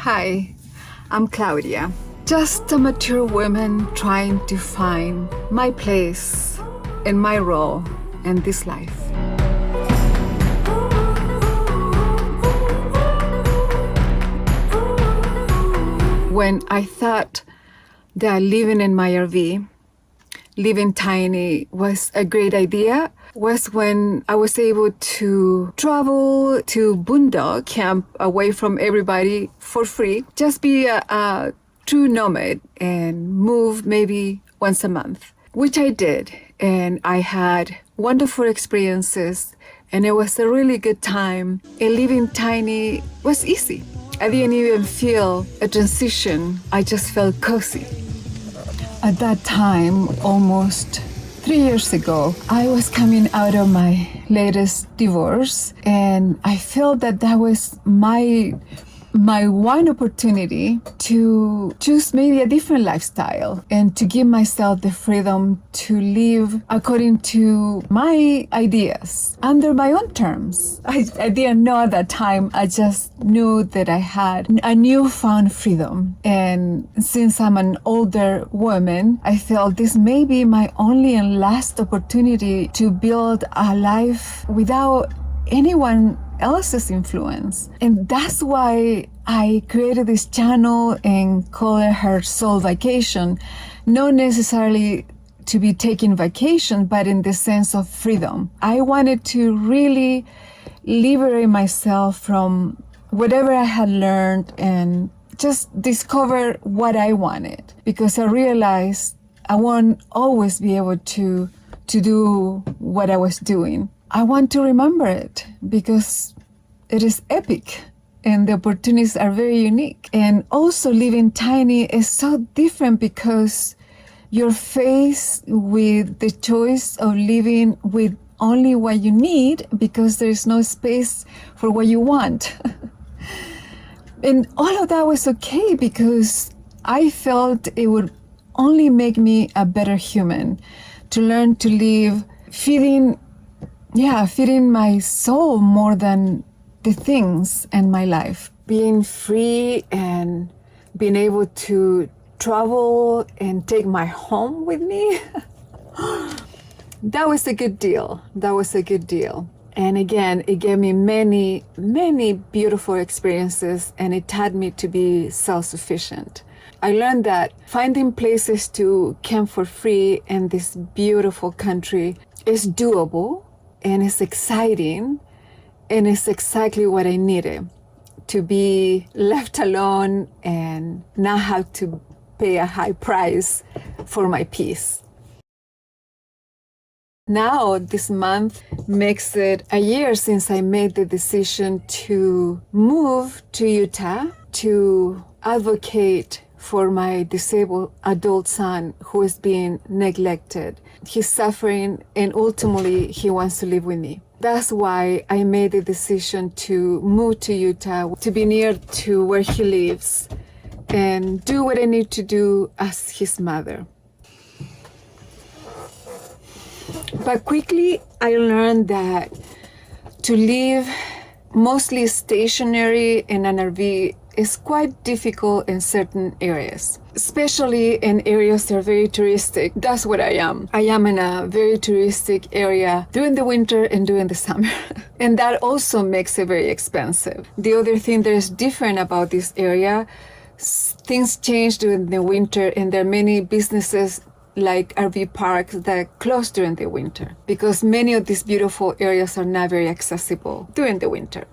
Hi, I'm Claudia, just a mature woman trying to find my place and my role in this life. When I thought that living in my RV, living tiny was a great idea, was when I was able to travel to boondock camp away from everybody for free, just be a true nomad and move maybe once a month, which I did. And I had wonderful experiences and it was a really good time. And living tiny was easy. I didn't even feel a transition. I just felt cozy. At that time, almost 3 years ago, I was coming out of my latest divorce, and I felt that that was my one opportunity to choose maybe a different lifestyle and to give myself the freedom to live according to my ideas under my own terms. I didn't know at that time. I just knew that I had a newfound freedom. And since I'm an older woman, I felt this may be my only and last opportunity to build a life without anyone else's influence. And that's why I created this channel and called her Soul Vacation, not necessarily to be taking vacation, but in the sense of freedom. I wanted to really liberate myself from whatever I had learned and just discover what I wanted, because I realized I won't always be able to do what I was doing. I want to remember it because it is epic and the opportunities are very unique. And also living tiny is so different because you're faced with the choice of living with only what you need because there's no space for what you want. And all of that was okay because I felt it would only make me a better human to learn to live feeding my soul more than the things in my life. Being free and being able to travel and take my home with me, that was a good deal. And again, it gave me many, many beautiful experiences and it taught me to be self-sufficient. I learned that finding places to camp for free in this beautiful country is doable. And it's exciting, and it's exactly what I needed, to be left alone and not have to pay a high price for my peace. Now, this month makes it a year since I made the decision to move to Utah to advocate for my disabled adult son who is being neglected. He's suffering and ultimately he wants to live with me. That's why I made the decision to move to Utah, to be near to where he lives and do what I need to do as his mother. But quickly I learned that to live mostly stationary in an RV is quite difficult in certain areas, especially in areas that are very touristic. That's what I am. I am in a very touristic area during the winter and during the summer. And that also makes it very expensive. The other thing that is different about this area, things change during the winter and there are many businesses like RV parks that close during the winter because many of these beautiful areas are not very accessible during the winter.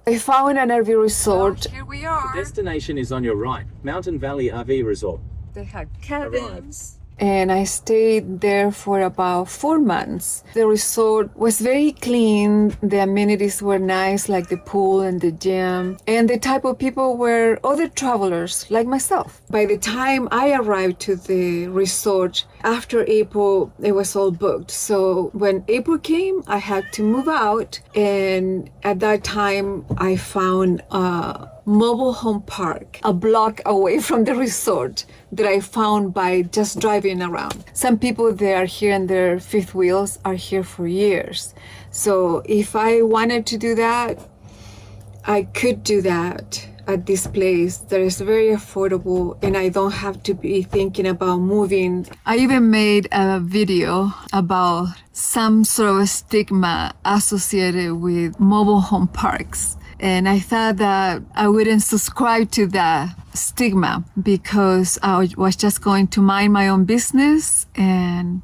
I found an RV resort. Here we are. The destination is on your right, Mountain Valley RV Resort. They had cabins. And I stayed there for about 4 months. The resort was very clean. The amenities were nice, like the pool and the gym. And the type of people were other travelers like myself. By the time I arrived to the resort, after April, it was all booked. So when April came, I had to move out. And at that time, I found a mobile home park a block away from the resort that I found by just driving around. Some people that are here in their fifth wheels are here for years. So if I wanted to do that, I could do that. at this place that is very affordable and I don't have to be thinking about moving. I even made a video about some sort of stigma associated with mobile home parks. And I thought that I wouldn't subscribe to that stigma because I was just going to mind my own business and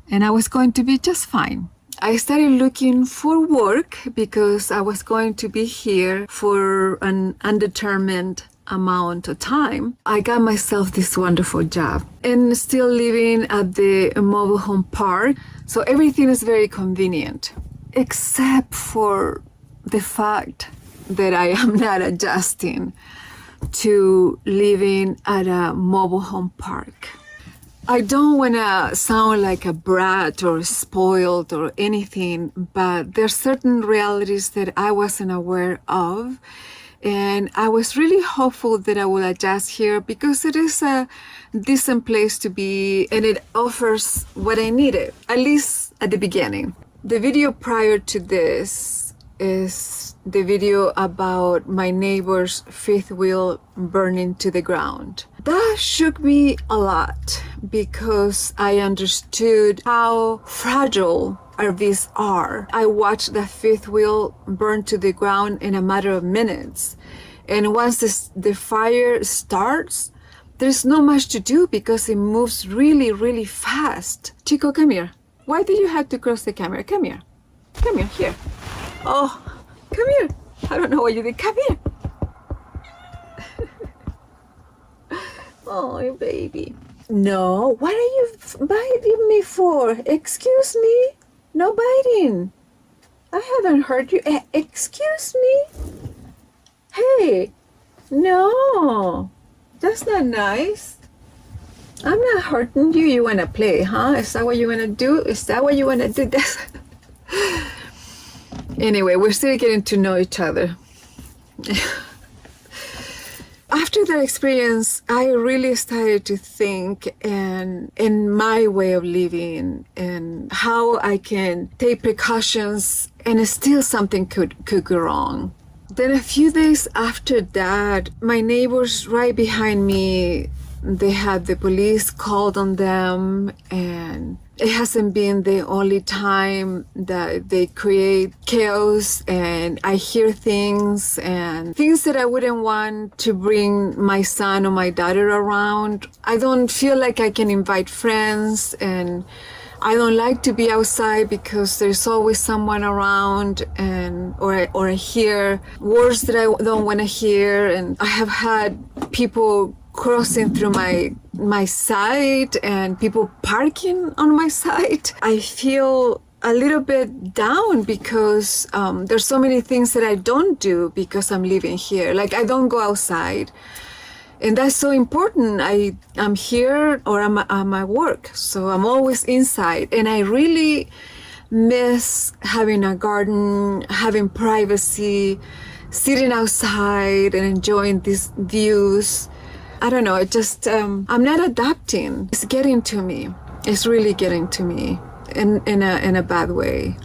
I was going to be just fine. I started looking for work because I was going to be here for an undetermined amount of time. I got myself this wonderful job and still living at the mobile home park. So everything is very convenient, except for the fact that I am not adjusting to living at a mobile home park. I don't want to sound like a brat or spoiled or anything, but there's certain realities that I wasn't aware of. And I was really hopeful that I will adjust here because it is a decent place to be and it offers what I needed, at least at the beginning. The video prior to this is the video about my neighbor's fifth wheel burning to the ground. That shook me a lot because I understood how fragile RVs are. I watched the fifth wheel burn to the ground in a matter of minutes. And once the fire starts, there's not much to do because it moves really, really fast. Chico, come here. Why did you have to cross the camera? Come here. Come here. Oh, come here. I don't know what you did. Come here. Oh, baby. No, what are you biting me for? Excuse me? No biting. I haven't hurt you. Excuse me? Hey, no. That's not nice. I'm not hurting you. You want to play, huh? Is that what you want to do? Is that what you want to do? That's... Anyway, we're still getting to know each other. After that experience, I really started to think in my way of living and how I can take precautions and still something could go wrong. Then a few days after that, my neighbors right behind me, they had the police called on them, and it hasn't been the only time that they create chaos, and I hear things and things that I wouldn't want to bring my son or my daughter around. I don't feel like I can invite friends, and I don't like to be outside because there's always someone around, and or I hear words that I don't want to hear, and I have had people crossing through my side and people parking on my side. I feel a little bit down because there's so many things that I don't do because I'm living here. Like I don't go outside. And that's so important. I'm here or I'm at work. So I'm always inside. And I really miss having a garden, having privacy, sitting outside and enjoying these views. I don't know, it just, I'm not adapting. It's getting to me. It's really getting to me in a bad way.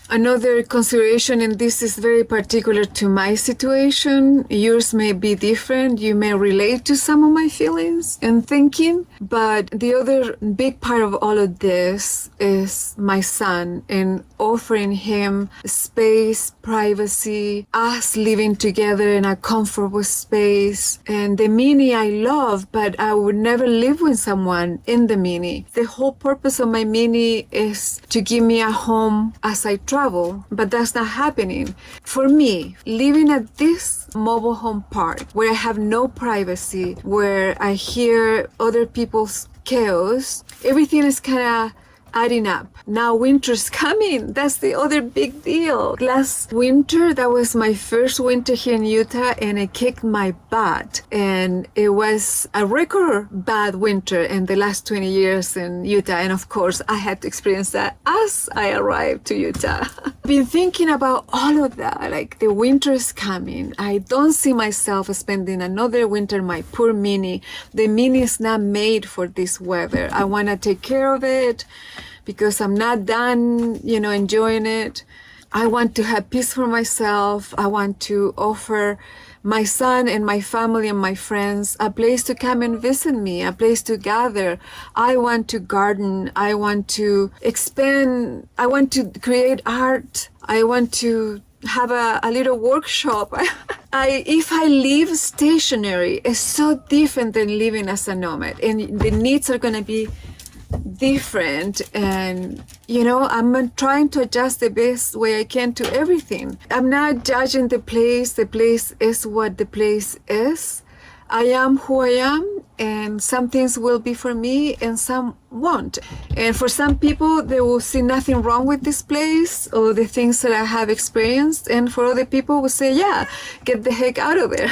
Another consideration, and this is very particular to my situation, yours may be different. You may relate to some of my feelings and thinking, but the other big part of all of this is my son and offering him space, privacy, us living together in a comfortable space. And the Mini I love, but I would never live with someone in the Mini. The whole purpose of my Mini is to give me a home as I travel, but that's not happening. For me, living at this mobile home park where I have no privacy, where I hear other people's chaos, everything is kind of adding up. Now winter's coming. That's the other big deal. Last winter, that was my first winter here in Utah, and it kicked my butt. And it was a record bad winter in the last 20 years in Utah. And of course, I had to experience that as I arrived to Utah. I've been thinking about all of that. Like the winter is coming. I don't see myself spending another winter in my poor Mini. The Mini is not made for this weather. I want to take care of it because I'm not done, enjoying it. I want to have peace for myself. I want to offer my son and my family and my friends a place to come and visit me, a place to gather. I want to garden. I want to expand. I want to create art. I want to have a little workshop. If I live stationary, it's so different than living as a nomad, and the needs are going to be different. And I'm trying to adjust the best way I can to everything. I'm not judging the place is what the place is. I am who I am, and some things will be for me and some won't. And for some people, they will see nothing wrong with this place or the things that I have experienced. And for other people will say, yeah, get the heck out of there.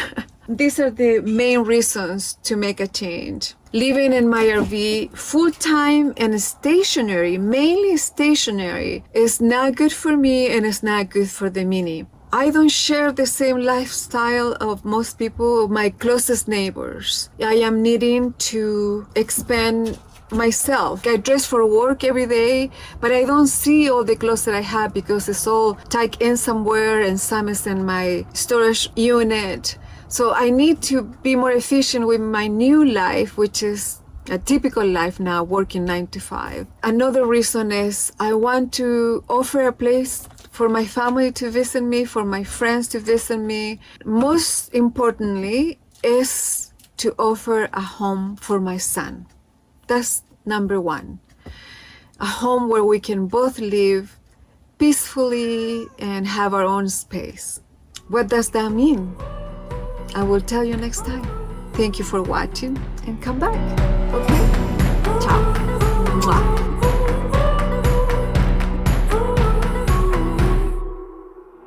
These are the main reasons to make a change. Living in my RV full-time and stationary, mainly stationary, is not good for me and it's not good for the Mini. I don't share the same lifestyle of most people, my closest neighbors. I am needing to expand myself. I dress for work every day, but I don't see all the clothes that I have because it's all tucked in somewhere and some is in my storage unit. So I need to be more efficient with my new life, which is a typical life now, working 9 to 5. Another reason is I want to offer a place for my family to visit me, for my friends to visit me. Most importantly is to offer a home for my son. That's number one. A home where we can both live peacefully and have our own space. What does that mean? I will tell you next time. Thank you for watching and come back. Okay? Ciao. Mwah.